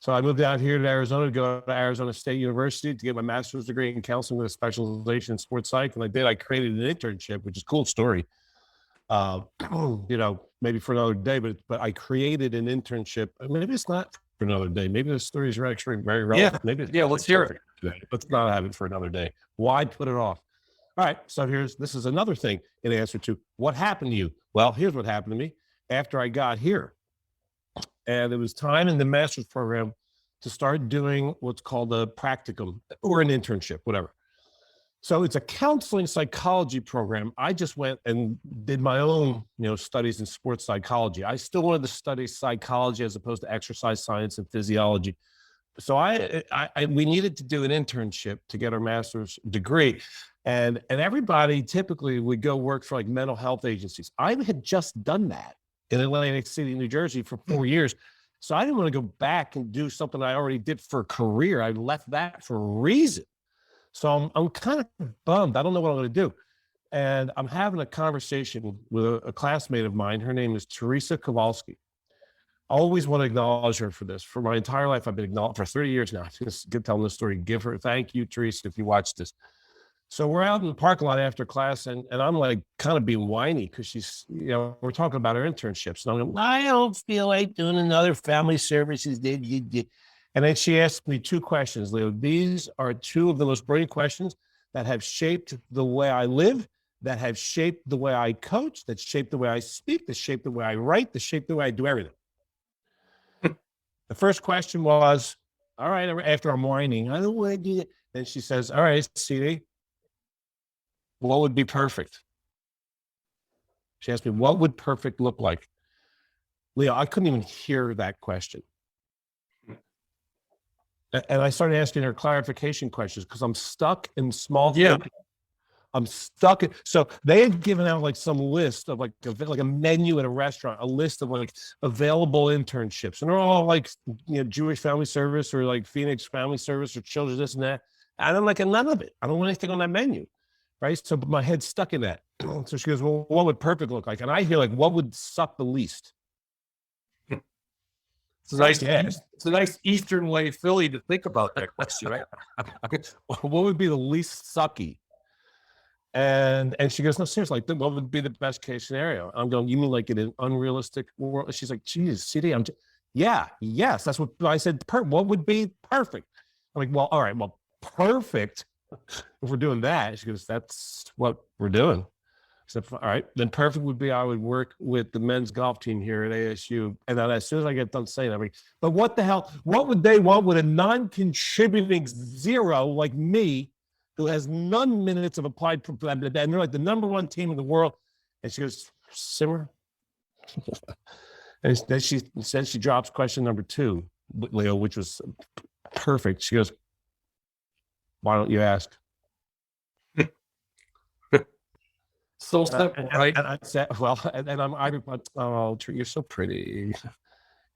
So I moved out here to Arizona to go to Arizona State University to get my master's degree in counseling with a specialization in sports psych. And I created an internship, which is a cool story. Maybe for another day, but I created an internship. Maybe it's not for another day. Maybe the stories are actually very relevant. Let's hear it. Let's not have it for another day. Why put it off? All right. So this is another thing in answer to what happened to you. Well, here's what happened to me after I got here. And it was time in the master's program to start doing what's called a practicum or an internship, whatever. So it's a counseling psychology program. I just went and did my own, studies in sports psychology. I still wanted to study psychology as opposed to exercise science and physiology. So we needed to do an internship to get our master's degree. And everybody typically would go work for like mental health agencies. I had just done that in Atlantic City, New Jersey for 4 years. So I didn't want to go back and do something I already did for a career. I left that for a reason. So I'm kind of bummed. I don't know what I'm going to do. And I'm having a conversation with a classmate of mine. Her name is Teresa Kowalski. I always want to acknowledge her for this. For my entire life, I've been acknowledged for 30 years now. Just telling this story. Give her, thank you, Teresa, if you watch this. So we're out in the parking lot after class, and I'm like kind of being whiny because she's, we're talking about her internships. And I'm going, I don't feel like doing another family services. And then she asked me two questions, Leo. These are two of the most brilliant questions that have shaped the way I live, that have shaped the way I coach, that shaped the way I speak, that shaped the way I write, that shaped the way I do everything. The first question was, all right, after I'm whining, I don't want to do it. Then she says, all right, CD, what would be perfect? She asked me, what would perfect look like? Leo, I couldn't even hear that question. And I started asking her clarification questions because I'm stuck in small. Yeah. I'm stuck. So they had given out like some list of like a menu at a restaurant, a list of like available internships. And they're all like, Jewish Family Service or like Phoenix Family Service or Children's this and that. And I'm like, none of it. I don't want anything on that menu. Right. So my head's stuck in that. So she goes, well, what would perfect look like? And I hear like, what would suck the least? It's a nice, it's a nice Eastern way Philly to think about that question, right? What would be the least sucky? And she goes, no, seriously, like, what would be the best case scenario? I'm going, you mean like in an unrealistic world? She's like, geez, CD, yes, that's what I said. What would be perfect? I'm like, well, all right, well, perfect. If we're doing that, she goes, that's what we're doing. I said, all right, then perfect would be I would work with the men's golf team here at ASU. And then as soon as I get done saying that, I'm like, but what the hell, what would they want with a non-contributing zero like me who has none minutes of applied, and they're like the number one team in the world. And she goes, simmer. And then she says she drops question number 2, Leo, which was perfect. She goes, why don't you ask? So simple, right? And I said, well, and I replied, oh, you're so pretty.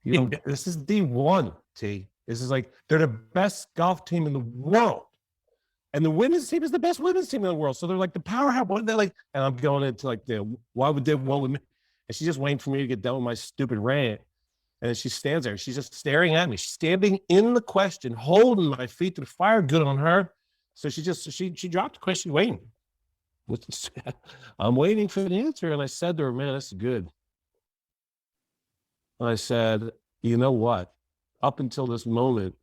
This is D1, T. This is like, they're the best golf team in the world. And the women's team is the best women's team in the world. So they're like the powerhouse. They're like, and I'm going into like, why would they want with me? And she's just waiting for me to get done with my stupid rant. And then she stands there. She's just staring at me. She's standing in the question, holding my feet to the fire, good on her. So she dropped the question, waiting. I'm waiting for the answer. And I said to her, man, that's good. And I said, you know what? Up until this moment,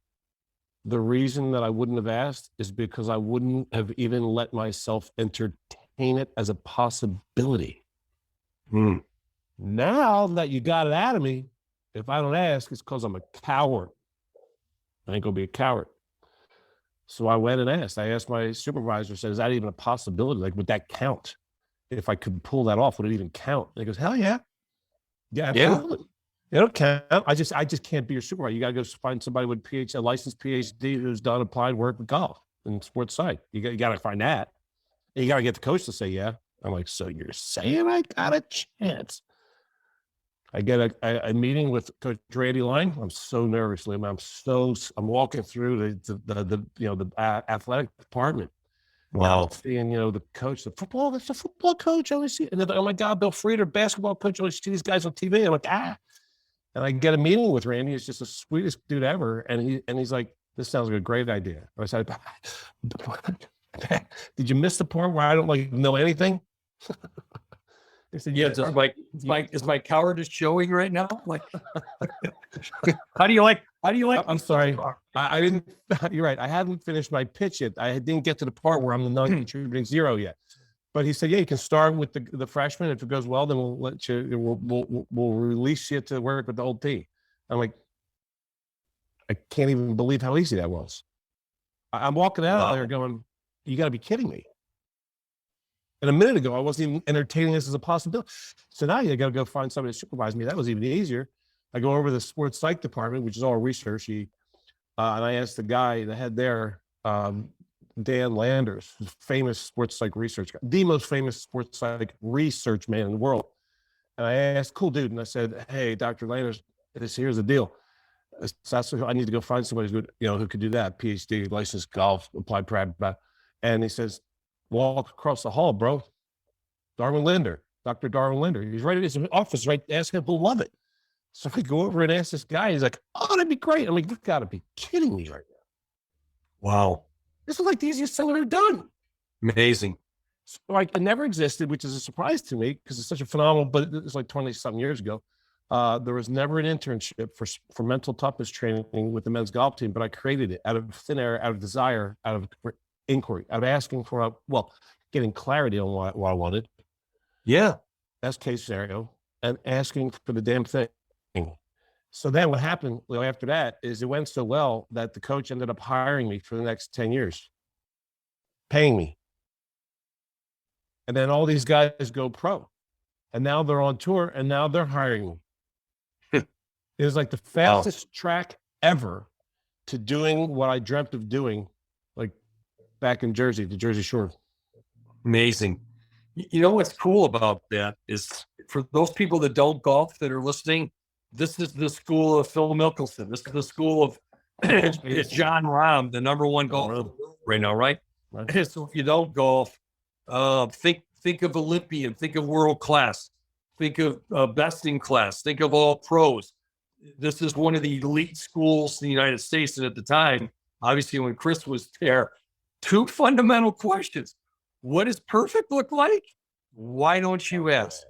the reason that I wouldn't have asked is because I wouldn't have even let myself entertain it as a possibility. Now that you got it out of me, if I don't ask, it's because I'm a coward. I ain't gonna be a coward. So I went and asked. I asked my supervisor, said, is that even a possibility? Like, would that count? If I could pull that off, would it even count? And he goes, hell yeah. Yeah, absolutely. Yeah. It'll count. I just can't be your supervisor. You got to go find somebody with a licensed PhD who's done applied work with golf and sports psych. You got to find that. And you got to get the coach to say, yeah. I'm like, so you're saying I got a chance? I get a meeting with Coach Randy Line. I'm so nervous, Liam. I'm walking through the athletic department. Wow. Seeing, the coach, that's the football coach. I only see, and they're like, oh my God, Bill Frieder, basketball coach. I only see these guys on TV. I'm like, And I get a meeting with Randy. He's just the sweetest dude ever. And he's like, this sounds like a great idea. I said, did you miss the part where I don't like know anything? He said, Yeah, is my cowardice showing right now? Like, how do you like? I'm sorry. I didn't, you're right. I haven't finished my pitch yet. I didn't get to the part where I'm the non-contributing zero yet. But he said, yeah, you can start with the freshman. If it goes well, then we'll let you, we'll release you to work with the old team. I'm like, I can't even believe how easy that was. I'm walking out there going, you got to be kidding me. And a minute ago, I wasn't even entertaining this as a possibility. So now you got to go find somebody to supervise me. That was even easier. I go over to the sports psych department, which is all research. And I asked the guy, the head there, Dan Landers, famous sports psych research guy, the most famous sports psych research man in the world. And I asked, cool dude. And I said, hey, Dr. Landers, here's the deal. So I need to go find somebody who could do that. PhD, licensed golf, applied practice. And he says, walk across the hall, bro. Darwin Linder, Dr. Darwin Linder. He's right at his office, right? Ask him, he'll love it. So I go over and ask this guy. He's like, oh, that'd be great. I'm like, you've got to be kidding me right now. Wow. This is like the easiest thing I've ever done. Amazing. So like it never existed, which is a surprise to me because it's such a phenomenal, but it's like 20 something years ago. There was never an internship for mental toughness training with the men's golf team, but I created it out of thin air, out of desire, out of inquiry, out of asking for getting clarity on what I wanted. Yeah. Best case scenario, and asking for the damn thing. So then what happened after that is it went so well that the coach ended up hiring me for the next 10 years, paying me. And then all these guys go pro. And now they're on tour and now they're hiring me. It was like the fastest track ever to doing what I dreamt of doing, like back in Jersey, the Jersey Shore. Amazing. You know what's cool about that is for those people that don't golf that are listening, this is the school of Phil Mickelson. This is the school of it's John Rahm, the #1 golfer right now, right? So if you don't golf, think of Olympian, think of world class, think of best in class, think of all pros. This is one of the elite schools in the United States. And at the time, obviously when Chris was there, 2 fundamental questions. What does perfect look like? Why don't you ask?